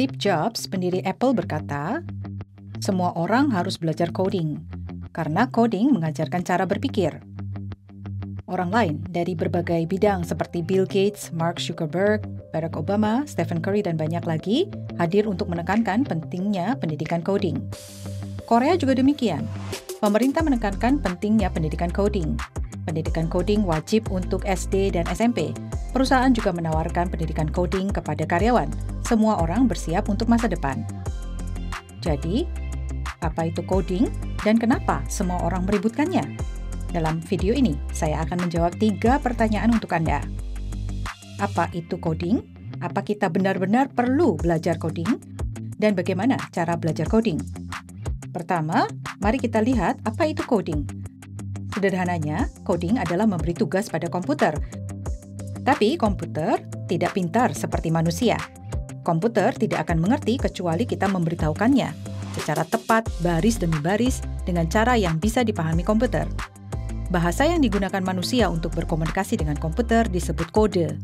Steve Jobs, pendiri Apple, berkata, "Semua orang harus belajar coding, karena coding mengajarkan cara berpikir." Orang lain dari berbagai bidang seperti Bill Gates, Mark Zuckerberg, Barack Obama, Stephen Curry, dan banyak lagi hadir untuk menekankan pentingnya pendidikan coding. Korea juga demikian. Pemerintah menekankan pentingnya pendidikan coding. Pendidikan coding wajib untuk SD dan SMP. Perusahaan juga menawarkan pendidikan coding kepada karyawan. Semua orang bersiap untuk masa depan. Jadi, apa itu coding dan kenapa semua orang meributkannya? Dalam video ini, saya akan menjawab 3 pertanyaan untuk Anda. Apa itu coding? Apa kita benar-benar perlu belajar coding? Dan bagaimana cara belajar coding? Pertama, mari kita lihat apa itu coding. Sederhananya, coding adalah memberi tugas pada komputer. Tapi komputer tidak pintar seperti manusia. Komputer tidak akan mengerti kecuali kita memberitahukannya secara tepat, baris demi baris, dengan cara yang bisa dipahami komputer. Bahasa yang digunakan manusia untuk berkomunikasi dengan komputer disebut kode.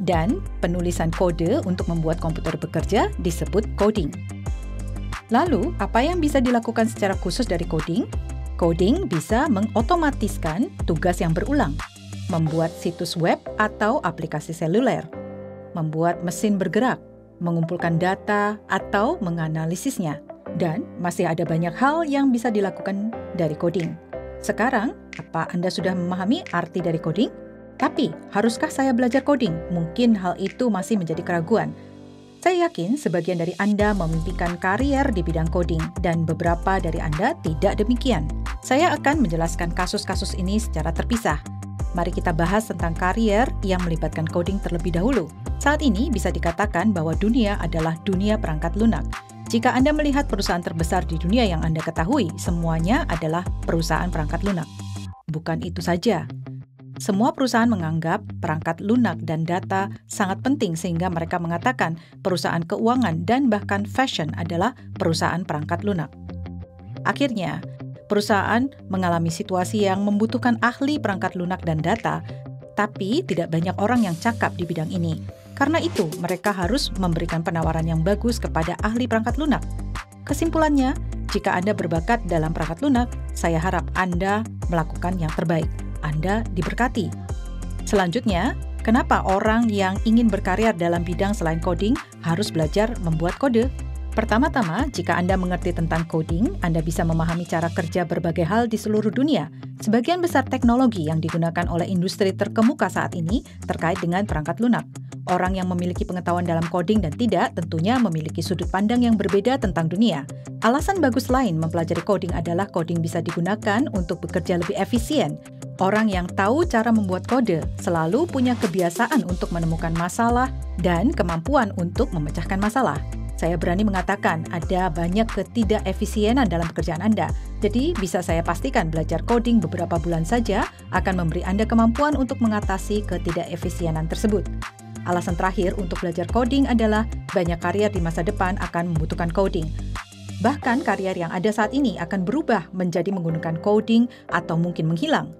Dan penulisan kode untuk membuat komputer bekerja disebut coding. Lalu, apa yang bisa dilakukan secara khusus dari coding? Coding bisa mengotomatiskan tugas yang berulang, membuat situs web atau aplikasi seluler, membuat mesin bergerak, mengumpulkan data atau menganalisisnya, dan masih ada banyak hal yang bisa dilakukan dari coding. Sekarang, apa Anda sudah memahami arti dari coding? Tapi, haruskah saya belajar coding? Mungkin hal itu masih menjadi keraguan. Saya yakin sebagian dari Anda memimpikan karier di bidang coding dan beberapa dari Anda tidak demikian. Saya akan menjelaskan kasus-kasus ini secara terpisah. Mari kita bahas tentang karier yang melibatkan coding terlebih dahulu. Saat ini bisa dikatakan bahwa dunia adalah dunia perangkat lunak. Jika Anda melihat perusahaan terbesar di dunia yang Anda ketahui, semuanya adalah perusahaan perangkat lunak. Bukan itu saja. Semua perusahaan menganggap perangkat lunak dan data sangat penting sehingga mereka mengatakan perusahaan keuangan dan bahkan fashion adalah perusahaan perangkat lunak. Akhirnya, perusahaan mengalami situasi yang membutuhkan ahli perangkat lunak dan data, tapi tidak banyak orang yang cakap di bidang ini. Karena itu, mereka harus memberikan penawaran yang bagus kepada ahli perangkat lunak. Kesimpulannya, jika Anda berbakat dalam perangkat lunak, saya harap Anda melakukan yang terbaik. Anda diberkati. Selanjutnya, kenapa orang yang ingin berkarya dalam bidang selain coding harus belajar membuat kode? Pertama-tama, jika Anda mengerti tentang coding, Anda bisa memahami cara kerja berbagai hal di seluruh dunia. Sebagian besar teknologi yang digunakan oleh industri terkemuka saat ini terkait dengan perangkat lunak. Orang yang memiliki pengetahuan dalam coding dan tidak tentunya memiliki sudut pandang yang berbeda tentang dunia. Alasan bagus lain mempelajari coding adalah coding bisa digunakan untuk bekerja lebih efisien. Orang yang tahu cara membuat kode selalu punya kebiasaan untuk menemukan masalah dan kemampuan untuk memecahkan masalah. Saya berani mengatakan ada banyak ketidakefisienan dalam pekerjaan Anda. Jadi bisa saya pastikan belajar coding beberapa bulan saja akan memberi Anda kemampuan untuk mengatasi ketidakefisienan tersebut. Alasan terakhir untuk belajar coding adalah banyak karier di masa depan akan membutuhkan coding. Bahkan karier yang ada saat ini akan berubah menjadi menggunakan coding atau mungkin menghilang.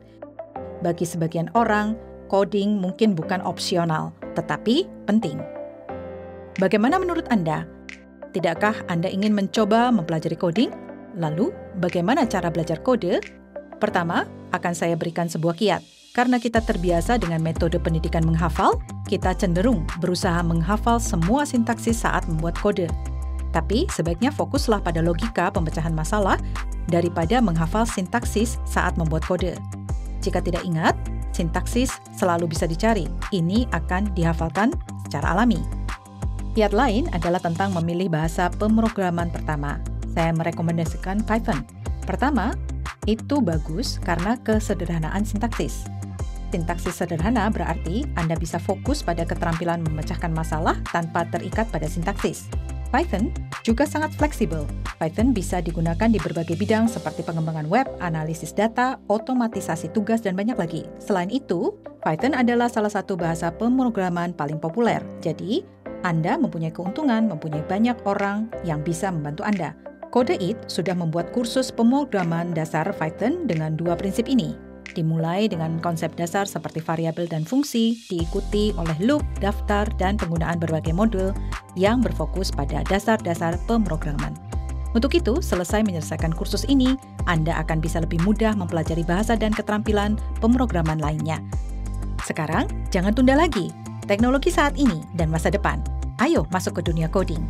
Bagi sebagian orang, coding mungkin bukan opsional, tetapi penting. Bagaimana menurut Anda? Tidakkah Anda ingin mencoba mempelajari coding? Lalu, bagaimana cara belajar kode? Pertama, akan saya berikan sebuah kiat. Karena kita terbiasa dengan metode pendidikan menghafal, kita cenderung berusaha menghafal semua sintaksis saat membuat kode. Tapi, sebaiknya fokuslah pada logika pemecahan masalah daripada menghafal sintaksis saat membuat kode. Jika tidak ingat, sintaksis selalu bisa dicari. Ini akan dihafalkan secara alami. Kiat lain adalah tentang memilih bahasa pemrograman pertama. Saya merekomendasikan Python. Pertama, itu bagus karena kesederhanaan sintaksis. Sintaksis sederhana berarti Anda bisa fokus pada keterampilan memecahkan masalah tanpa terikat pada sintaksis. Python juga sangat fleksibel. Python bisa digunakan di berbagai bidang seperti pengembangan web, analisis data, otomatisasi tugas, dan banyak lagi. Selain itu, Python adalah salah satu bahasa pemrograman paling populer. Jadi, Anda mempunyai keuntungan mempunyai banyak orang yang bisa membantu Anda. Code8 sudah membuat kursus pemrograman dasar Python dengan 2 prinsip ini. Dimulai dengan konsep dasar seperti variabel dan fungsi, diikuti oleh loop, daftar, dan penggunaan berbagai modul, yang berfokus pada dasar-dasar pemrograman. Untuk itu, selesai menyelesaikan kursus ini, Anda akan bisa lebih mudah mempelajari bahasa dan keterampilan pemrograman lainnya. Sekarang, jangan tunda lagi. Teknologi saat ini dan masa depan. Ayo masuk ke dunia coding.